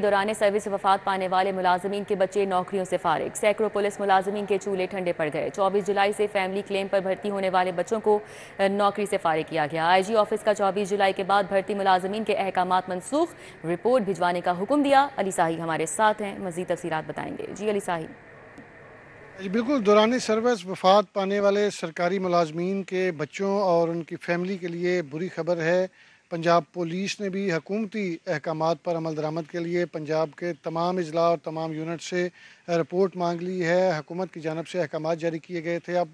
دوران سروس وفات پانے والے ملازمین کے بچے نوکریوں سے فارغ۔ سینکڑوں پولیس ملازمین کے چولہے ٹھنڈے پڑ گئے۔ 24 جولائی سے فیملی کلیم پر بھرتی ہونے والے بچوں کو نوکری سے فارغ کیا گیا۔ آئی جی آفس کا 24 جولائی کے بعد بھرتی ملازمین کے احکامات منسوخ، رپورٹ بھجوانے کا حکم دیا۔ علی ساہی ہمارے ساتھ ہیں، مزید تفصیلات بتائیں گے۔ جی علی ساہی۔ بالکل، دوران سروس وفات پانے والے سرکاری ملازمین کے بچوں اور ان کی فیملی کے لیے بری خبر ہے۔ پنجاب پولیس نے بھی حکومتی احکامات پر عمل درآمد کے لیے پنجاب کے تمام اضلاع اور تمام یونٹ سے رپورٹ مانگ لی ہے۔ حکومت کی جانب سے احکامات جاری کیے گئے تھے۔ اب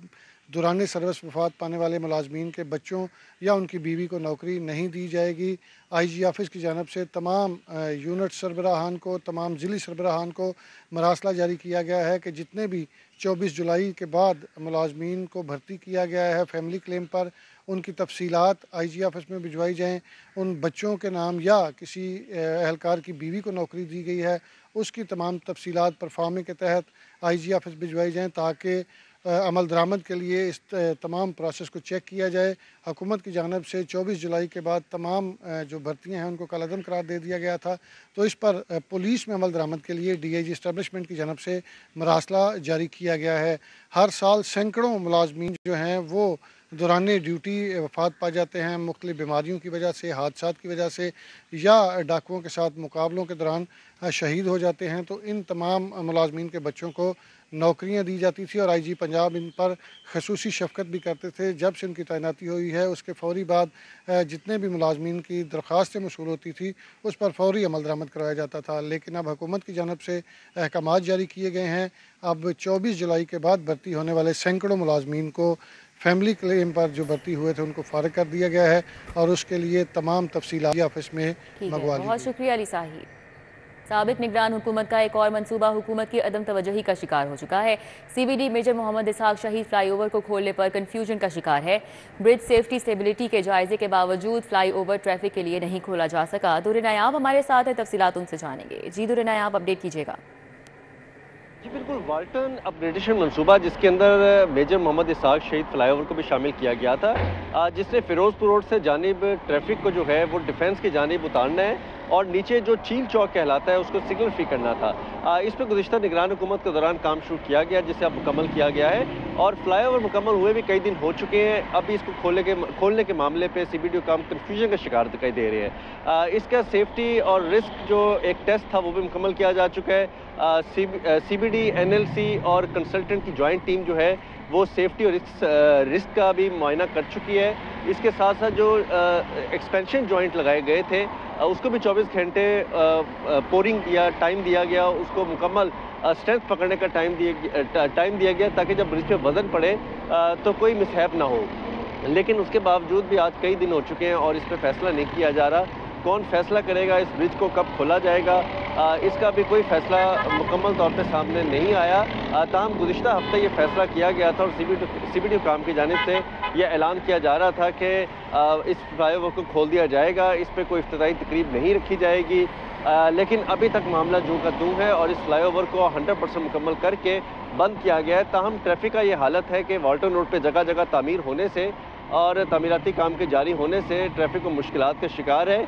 دوران سروس وفات پانے والے ملازمین کے بچوں یا ان کی بیوی کو نوکری نہیں دی جائے گی۔ آئی جی آفس کی جانب سے تمام یونٹ سربراہان کو، تمام ضلعی سربراہان کو مراسلہ جاری کیا گیا ہے کہ جتنے بھی 24 جولائی کے بعد ملازمین کو بھرتی کیا گیا ہے فیملی کلیم پر، ان کی تفصیلات آئی جی آفس میں بھجوائی جائیں۔ ان بچوں کے نام یا کسی اہلکار کی بیوی کو نوکری دی گئی ہے اس کی تمام تفصیلات پرفارمے کے تحت آئی جی آفس بھجوائی جائیں تاکہ عمل درآمد کے لیے اس تمام پروسیس کو چیک کیا جائے۔ حکومت کی جانب سے 24 جولائی کے بعد تمام جو بھرتیاں ہیں ان کو کالعدم قرار دے دیا گیا تھا، تو اس پر پولیس میں عمل درآمد کے لیے ڈی آئی جی اسٹیبلشمنٹ کی جانب سے مراسلہ جاری کیا گیا ہے۔ ہر سال سینکڑوں ملازمین جو ہیں وہ دوران ڈیوٹی وفات پا جاتے ہیں، مختلف بیماریوں کی وجہ سے، حادثات کی وجہ سے یا ڈاکوؤں کے ساتھ مقابلوں کے دوران شہید ہو جاتے ہیں۔ تو ان تمام ملازمین کے بچوں کو نوکریاں دی جاتی تھی اور آئی جی پنجاب ان پر خصوصی شفقت بھی کرتے تھے۔ جب سے ان کی تعیناتی ہوئی ہے اس کے فوری بعد جتنے بھی ملازمین کی درخواستیں موصول ہوتی تھی اس پر فوری عمل درآمد کروایا جاتا تھا، لیکن اب حکومت کی جانب سے احکامات جاری کیے گئے ہیں۔ اب 24 جولائی کے بعد بھرتی ہونے والے سینکڑوں ملازمین کو فیملی کلیم پر جو بھرتی ہوئے تھے ان کو فارغ کر دیا گیا ہے اور اس کے لیے تمام تفصیلات آفس میں منگوا لی گئی۔ بہت شکریہ علی ساہی۔ سابق نگران حکومت کا ایک اور منصوبہ حکومت کی عدم توجہی کا شکار ہو چکا ہے۔ C B D major Muhammad Ishaq شہید فلائی اوور کو کھولنے پر کنفیوژن کا شکار ہے۔ برج سیفٹی سٹیبلٹی کے جائزے کے باوجود فلائی اوور ٹریفک کے لیے نہیں کھولا جا سکا۔ دور نایاب ہمارے ساتھ ہے، تفصیلات ان سے جانیں گے۔ جی دور نایاب، اپڈیٹ کیجیے گا۔ جی بالکل، والٹن اپگریڈیشن منصوبہ جس کے اندر میجر محمد اسحاق شہید فلائی اوور کو بھی شامل کیا گیا تھا، جس نے فیروز پور روڈ سے جانب ٹریفک کو جو ہے وہ ڈیفنس کی جانب اتارنا ہے اور نیچے جو چیل چوک کہلاتا ہے اس کو سگنل فری کرنا تھا۔ اس پہ گزشتہ نگران حکومت کے دوران کام شروع کیا گیا جسے اب مکمل کیا گیا ہے اور فلائی اوور مکمل ہوئے بھی کئی دن ہو چکے ہیں۔ اب اس کو کھولنے کے معاملے پہ سی بی ڈی کام کنفیوژن کا شکار دکھائی دے رہے ہیں۔ اس کا سیفٹی اور رسک جو ایک ٹیسٹ تھا وہ بھی مکمل کیا جا چکا ہے۔ C B D, N L C اور کنسلٹنٹ کی جوائنٹ ٹیم جو ہے وہ سیفٹی اور رسک کا بھی معائنہ کر چکی ہے۔ اس کے ساتھ ساتھ جو ایکسپینشن جوائنٹ لگائے گئے تھے اس کو بھی 24 گھنٹے پورنگ یا ٹائم دیا گیا، اس کو مکمل اسٹرینتھ پکڑنے کا ٹائم دیا گیا تاکہ جب برج پہ وزن پڑے تو کوئی مسہیپ نہ ہو۔ لیکن اس کے باوجود بھی آج کئی دن ہو چکے ہیں اور اس پہ فیصلہ نہیں کیا جا رہا۔ کون فیصلہ کرے گا اس برج کو کب کھولا جائے گا، اس کا بھی کوئی فیصلہ مکمل طور پہ سامنے نہیں آیا۔ تاہم گزشتہ ہفتے یہ فیصلہ کیا گیا تھا اور سی بی ڈی حکام کی جانب سے یہ اعلان کیا جا رہا تھا کہ اس فلائی اوور کو کھول دیا جائے گا، اس پہ کوئی افتتاحی تقریب نہیں رکھی جائے گی، لیکن ابھی تک معاملہ جوں کا توں ہے اور اس فلائی اوور کو 100% مکمل کر کے بند کیا گیا ہے۔ تاہم ٹریفک کا یہ حالت ہے کہ والٹن روڈ پہ جگہ جگہ تعمیر ہونے سے اور تعمیراتی کام کے جاری ہونے سے ٹریفک کو مشکلات کا شکار ہے۔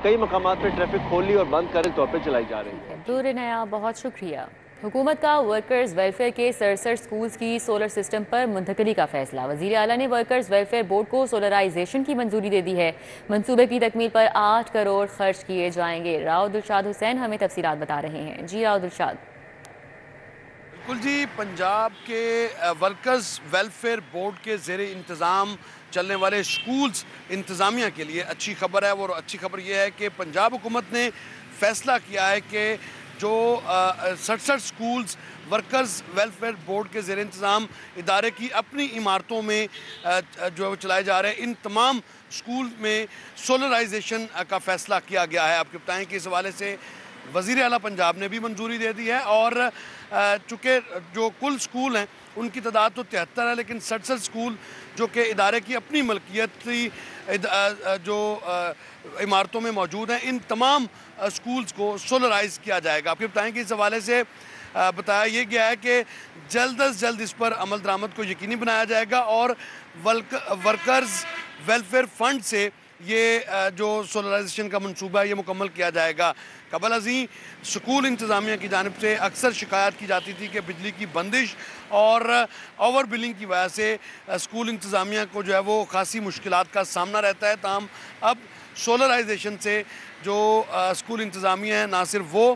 کئی مقامات پہ ٹریفک کھولی اور بند کرے طور پہ چلائی جا رہی ہے۔ دور نایاب، بہت شکریہ۔ حکومت کا ورکرز ویلفیئر کے سرسٹھ سکولز کی سولر سسٹم پر منتقلی کا فیصلہ۔ وزیر اعلیٰ نے ورکرز ویلفیئر بورڈ کو سولرائزیشن کی منظوری دے دی ہے۔ منصوبے کی تکمیل پر 8 کروڑ خرچ کیے جائیں گے۔ راؤ دلشاد حسین ہمیں تفصیلات بتا رہے ہیں۔ جی راؤ دلشاد۔ بالکل جی، پنجاب کے ورکرز ویلفیئر بورڈ کے زیر انتظام چلنے والے سکولز انتظامیہ کے لیے اچھی خبر ہے۔ وہ اچھی خبر یہ ہے کہ پنجاب حکومت نے فیصلہ کیا ہے کہ جو 67 سکولز ورکرز ویلفیئر بورڈ کے زیر انتظام ادارے کی اپنی عمارتوں میں جو چلائے جا رہے ہیں، ان تمام سکول میں سولرائزیشن کا فیصلہ کیا گیا ہے۔ آپ کو بتائیں کہ اس حوالے سے وزیر اعلیٰ پنجاب نے بھی منظوری دے دی ہے اور چونکہ جو کل سکول ہیں ان کی تعداد تو 73 ہے، لیکن 67 سکول جو کہ ادارے کی اپنی ملکیت کی جو عمارتوں میں موجود ہیں، ان تمام سکولز کو سولرائز کیا جائے گا۔ آپ کو بتائیں کہ اس حوالے سے بتایا یہ گیا ہے کہ جلد از جلد اس پر عمل درآمد کو یقینی بنایا جائے گا اور ورکرز ویلفیئر فنڈ سے یہ جو سولرائزیشن کا منصوبہ ہے یہ مکمل کیا جائے گا۔ قبل ازیں اسکول انتظامیہ کی جانب سے اکثر شکایت کی جاتی تھی کہ بجلی کی بندش اور اوور بلنگ کی وجہ سے اسکول انتظامیہ کو جو ہے وہ خاصی مشکلات کا سامنا رہتا ہے. تاہم اب سولرائزیشن سے جو اسکول انتظامیہ ہے نہ صرف وہ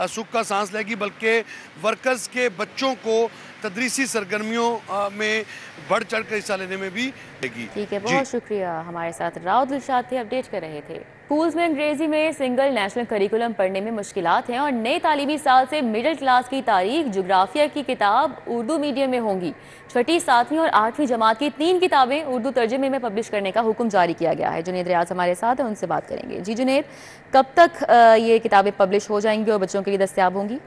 سکھ کا سانس لے گی بلکہ ورکرز کے بچوں کو تدریسی سرگرمیوں میں بڑھ چڑھ کر حصہ لینے میں بھی دے گی. ٹھیک ہے، بہت شکریہ. ہمارے ساتھ راؤ دلشاد تھے، اپڈیٹ کر رہے تھے. اسکولز میں انگریزی میں سنگل نیشنل کریکولم پڑھنے میں مشکلات ہیں اور نئے تعلیمی سال سے مڈل کلاس کی تاریخ جغرافیہ کی کتاب اردو میڈیم میں ہوں گی. 6ٹھی 7ویں اور 8ویں جماعت کی 3 کتابیں اردو ترجمے میں پبلش کرنے کا حکم جاری کیا گیا ہے. جنید ریاض ہمارے ساتھ ہیں، ان سے بات کریں گے. جی جنید، کب تک یہ کتابیں پبلش ہو جائیں گی اور بچوں کے لیے دستیاب ہوں گی؟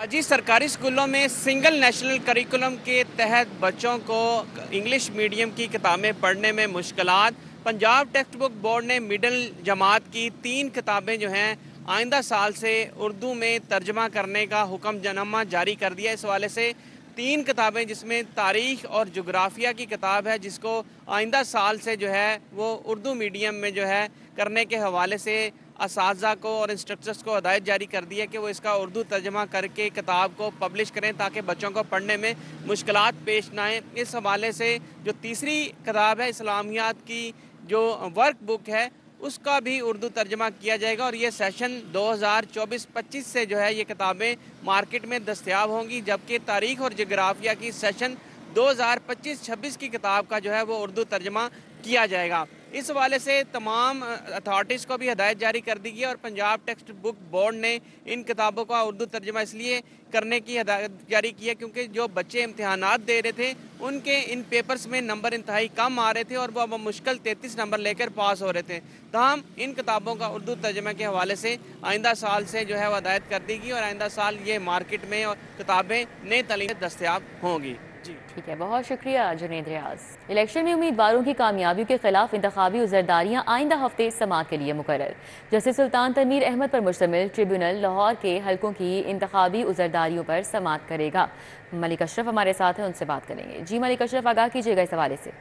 جی، سرکاری اسکولوں میں سنگل نیشنل کریکولم کے تحت بچوں کو انگلش میڈیم کی کتابیں پڑھنے میں مشکلات. پنجاب ٹیکسٹ بک بورڈ نے مڈل جماعت کی 3 کتابیں جو ہیں آئندہ سال سے اردو میں ترجمہ کرنے کا حکم نامہ جاری کر دیا. اس حوالے سے 3 کتابیں جس میں تاریخ اور جغرافیہ کی کتاب ہے جس کو آئندہ سال سے جو ہے وہ اردو میڈیم میں جو ہے کرنے کے حوالے سے اساتذہ کو اور انسٹرکٹرز کو ہدایت جاری کر دی ہے کہ وہ اس کا اردو ترجمہ کر کے کتاب کو پبلش کریں تاکہ بچوں کو پڑھنے میں مشکلات پیش نہ آئیں. اس حوالے سے جو تیسری کتاب ہے اسلامیات کی جو ورک بک ہے اس کا بھی اردو ترجمہ کیا جائے گا اور یہ سیشن 2024-25 سے جو ہے یہ کتابیں مارکیٹ میں دستیاب ہوں گی، جبکہ تاریخ اور جغرافیہ کی سیشن 2025-26 کی کتاب کا جو ہے وہ اردو ترجمہ کیا جائے گا. اس حوالے سے تمام اتھارٹیز کو بھی ہدایت جاری کر دی گئی اور پنجاب ٹیکسٹ بک بورڈ نے ان کتابوں کا اردو ترجمہ اس لیے کرنے کی ہدایت جاری کی ہے کیونکہ جو بچے امتحانات دے رہے تھے ان کے ان پیپرز میں نمبر انتہائی کم آ رہے تھے اور وہ مشکل 33 نمبر لے کر پاس ہو رہے تھے. تاہم ان کتابوں کا اردو ترجمہ کے حوالے سے آئندہ سال سے جو ہے وہ ہدایت کر دی گئی اور آئندہ سال یہ مارکیٹ میں اور کتابیں نئے تعلیم دستیاب ہوں گی. جی ٹھیک ہے، بہت شکریہ جنید ریاض. الیکشن میں امیدواروں کی کامیابیوں کے خلاف انتخابی عذرداریاں آئندہ ہفتے سماعت کے لیے مقرر. جسٹس سلطان تنویر احمد پر مشتمل ٹریبیونل لاہور کے حلقوں کی انتخابی عذرداریوں پر سماعت کرے گا. ملک اشرف ہمارے ساتھ ہیں، ان سے بات کریں گے. جی ملک اشرف، آگاہ کیجیے گا اس حوالے سے.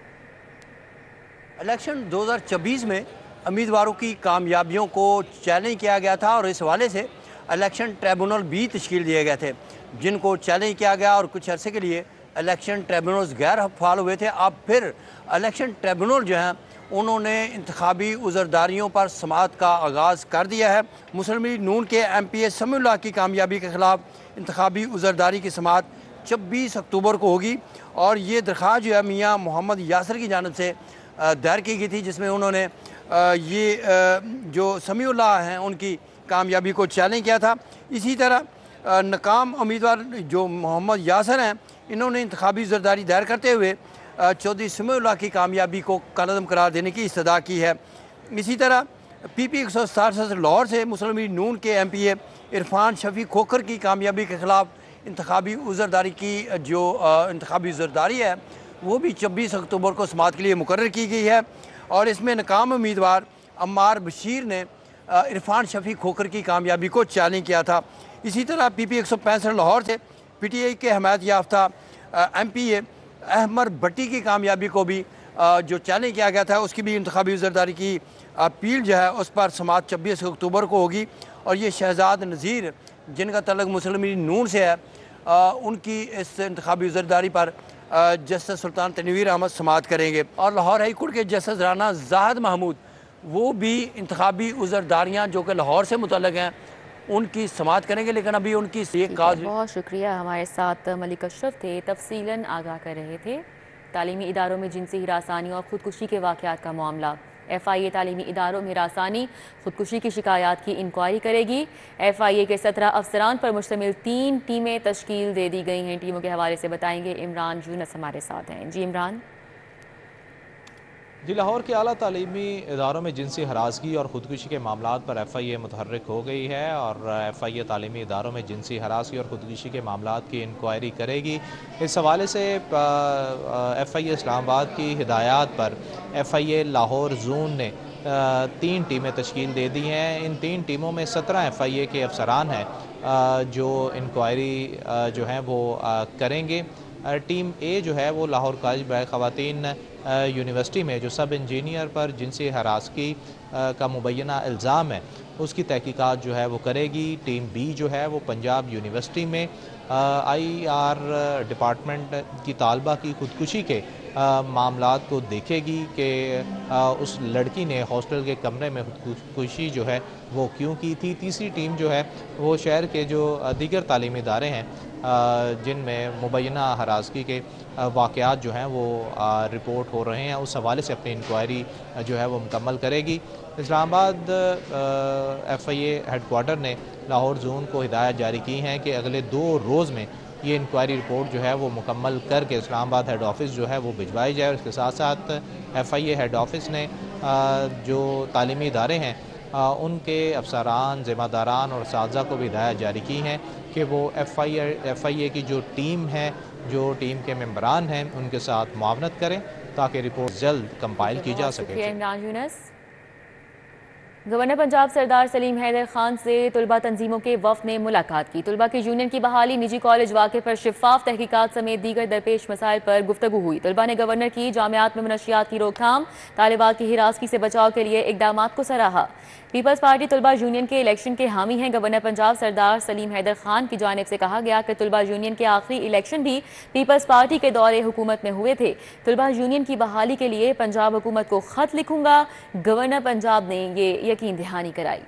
الیکشن 2024 میں امیدواروں کی کامیابیوں کو چیلنج کیا گیا تھا اور اس حوالے سے الیکشن ٹریبونل بھی تشکیل دیے گئے تھے جن کو چیلنج کیا گیا اور کچھ عرصے کے لیے الیکشن ٹریبونلز غیر فعال ہوئے تھے. اب پھر الیکشن ٹریبونل جو ہیں انہوں نے انتخابی عذرداریوں پر سماعت کا آغاز کر دیا ہے. مسلم لیگ نون کے ایم پی اے سمیع اللہ کی کامیابی کے خلاف انتخابی عذرداری کی سماعت 26 اکتوبر کو ہوگی اور یہ درخواست جو ہے میاں محمد یاسر کی جانب سے دائر کی گئی تھی جس میں انہوں نے یہ جو سمیع اللہ ہیں ان کی کامیابی کو چیلنج کیا تھا. اسی طرح ناکام امیدوار جو محمد یاسر ہیں انہوں نے انتخابی عذرداری دائر کرتے ہوئے چودھری سمیع اللہ کی کامیابی کو کالعدم قرار دینے کی استدعا کی ہے. اسی طرح پی پی 167 لاہور سے مسلم لیگ نون کے ایم پی اے عرفان شفیع کھوکھر کی کامیابی کے خلاف انتخابی عذرداری کی جو انتخابی عذرداری ہے وہ بھی 26 اکتوبر کو سماعت کے لیے مقرر کی گئی ہے اور اس میں ناکام امیدوار عمار بشیر نے عرفان شفیع کھوکھر کی کامیابی کو چیلنج کیا تھا. اسی طرح پی پی 165 لاہور سے پی ٹی آئی کے حمایت یافتہ ایم پی اے احمد بھٹی کی کامیابی کو بھی جو چیلنج کیا گیا تھا اس کی بھی انتخابی عذرداری کی اپیل جو ہے اس پر سماعت 26 اکتوبر کو ہوگی اور یہ شہزاد نذیر جن کا تعلق مسلم لیگ نون سے ہے ان کی اس انتخابی عذرداری پر جسٹس سلطان تنویر احمد سماعت کریں گے. اور لاہور ہائی کورٹ کے جسٹس رانا زاہد محمود وہ بھی انتخابی عذرداریاں جو کہ لاہور سے متعلق ہیں ان کی سماعت کریں گے لیکن ابھی ان کی ایک کاز. بہت شکریہ، ہمارے ساتھ ملک اشرف تھے، تفصیلاً آگاہ کر رہے تھے. تعلیمی اداروں میں جنسی ہراسانی اور خودکشی کے واقعات کا معاملہ. ایف آئی اے تعلیمی اداروں میں ہراسانی خودکشی کی شکایات کی انکوائری کرے گی. ایف آئی اے کے 17 افسران پر مشتمل 3 ٹیمیں تشکیل دے دی گئی ہیں. ٹیموں کے حوالے سے بتائیں گے عمران یونس ہمارے ساتھ ہیں. جی عمران. جی، لاہور کے اعلیٰ تعلیمی اداروں میں جنسی ہراسگی اور خودکشی کے معاملات پر ایف آئی اے متحرک ہو گئی ہے اور ایف آئی اے تعلیمی اداروں میں جنسی ہراسگی اور خودکشی کے معاملات کی انکوائری کرے گی. اس حوالے سے ایف آئی اے اسلام آباد کی ہدایات پر ایف آئی اے لاہور زون نے 3 ٹیمیں تشکیل دے دی ہیں. ان 3 ٹیموں میں 17 ایف آئی اے کے افسران ہیں جو انکوائری جو ہیں وہ کریں گے. ٹیم اے جو ہے وہ لاہور کالج برائے خواتین یونیورسٹی میں جو سب انجینئر پر جنسی ہراسگی کا مبینہ الزام ہے اس کی تحقیقات جو ہے وہ کرے گی۔ ٹیم بی جو ہے وہ پنجاب یونیورسٹی میں آئی آر ڈپارٹمنٹ کی طالبہ کی خودکشی کے معاملات کو دیکھے گی کہ اس لڑکی نے ہاسٹل کے کمرے میں خودکشی جو ہے وہ کیوں کی تھی۔ تیسری ٹیم جو ہے وہ شہر کے جو دیگر تعلیمی ادارے ہیں جن میں مبینہ ہراسگی کے واقعات جو ہیں وہ رپورٹ ہو رہے ہیں، اس حوالے سے اپنی انکوائری جو ہے وہ مکمل کرے گی۔ اسلام آباد ایف آئی اے ہیڈ کوارٹر نے لاہور زون کو ہدایت جاری کی ہیں کہ اگلے 2 روز میں یہ انکوائری رپورٹ جو ہے وہ مکمل کر کے اسلام آباد ہیڈ آفس جو ہے وہ بھجوائی جائے۔ اور اس کے ساتھ ساتھ ایف آئی اے ہیڈ آفس نے جو تعلیمی ادارے ہیں ان کے افسران، ذمہ داران اور اساتذہ کو بھی ہدایت جاری کی ہیں کہ وہ ایف آئی اے کی جو ٹیم ہے، جو ٹیم کے ممبران ہیں، ان کے ساتھ معاونت کریں تاکہ رپورٹ جلد کمپائل کی جا سکے۔ عمران یونس۔ گورنر پنجاب سردار سلیم حیدر خان سے طلبہ تنظیموں کے وفد نے ملاقات کی۔ طلبہ کی یونین کی بحالی، نجی کالج واقعے پر شفاف تحقیقات سمیت دیگر درپیش مسائل پر گفتگو ہوئی۔ طلبہ نے گورنر کی جامعات میں منشیات کی روک تھام، طالبات کی ہراسگی سے بچاؤ کے لیے اقدامات کو سراہا۔ پیپلز پارٹی طلبہ یونین کے الیکشن کے حامی ہیں۔ گورنر پنجاب سردار سلیم حیدر خان کی جانب سے کہا گیا کہ طلبہ یونین کے آخری الیکشن بھی پیپلز پارٹی کے دور حکومت میں ہوئے تھے۔ طلبہ یونین کی بحالی کے لیے پنجاب حکومت کو خط لکھوں گا، گورنر پنجاب نے یہ یقین دہانی کرائی۔